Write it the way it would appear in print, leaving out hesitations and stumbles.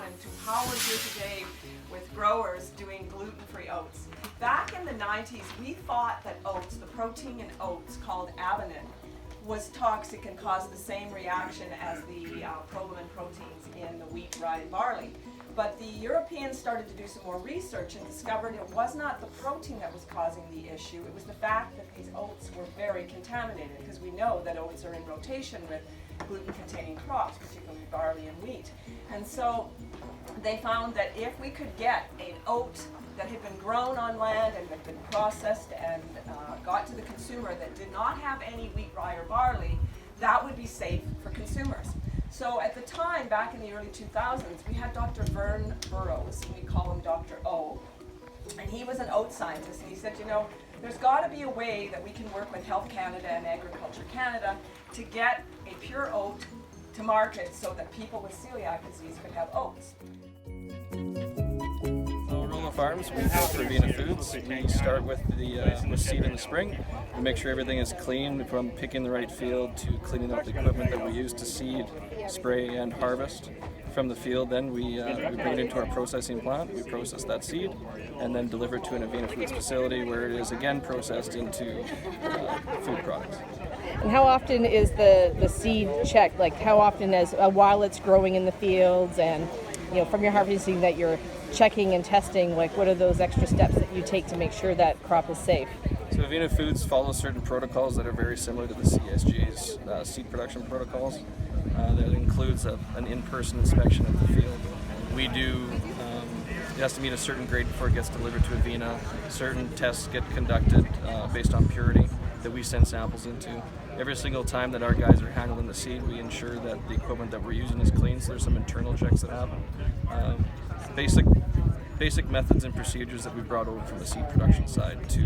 into how we're here today with growers doing gluten-free oats. Back in the 90s, we thought that oats, the protein in oats called avenin, was toxic and caused the same reaction as the provolone proteins in the wheat, rye, and barley. But the Europeans started to do some more research and discovered it was not the protein that was causing the issue, it was the fact that these oats were very contaminated, because we know that oats are in rotation with gluten-containing crops, particularly barley and wheat. And so they found that if we could get an oat that had been grown on land and had been processed and got to the consumer that did not have any wheat, rye, or barley, that would be safe for consumers. So at the time, back in the early 2000s, we had Dr. Vern Burrows, and we call him Dr. O, and he was an oat scientist, and he said, you know, there's got to be a way that we can work with Health Canada and Agriculture Canada to get a pure oat to market so that people with celiac disease could have oats. Farms, we built for Avena Foods. We start with the seed in the spring. We make sure everything is clean, from picking the right field to cleaning up the equipment that we use to seed, spray, and harvest. From the field, then we bring it into our processing plant. We process that seed and then deliver it to an Avena Foods facility where it is again processed into food products. And how often is the seed checked? Like how often, as while it's growing in the fields, and from your harvesting, that you're checking and testing, like what are those extra steps that you take to make sure that crop is safe? So Avena Foods follows certain protocols that are very similar to the CSG's seed production protocols. That includes an in-person inspection of the field. We do, it has to meet a certain grade before it gets delivered to Avena. Certain tests get conducted based on purity that we send samples into. Every single time that our guys are handling the seed, we ensure that the equipment that we're using is clean, so there's some internal checks that happen. Basic methods and procedures that we brought over from the seed production side to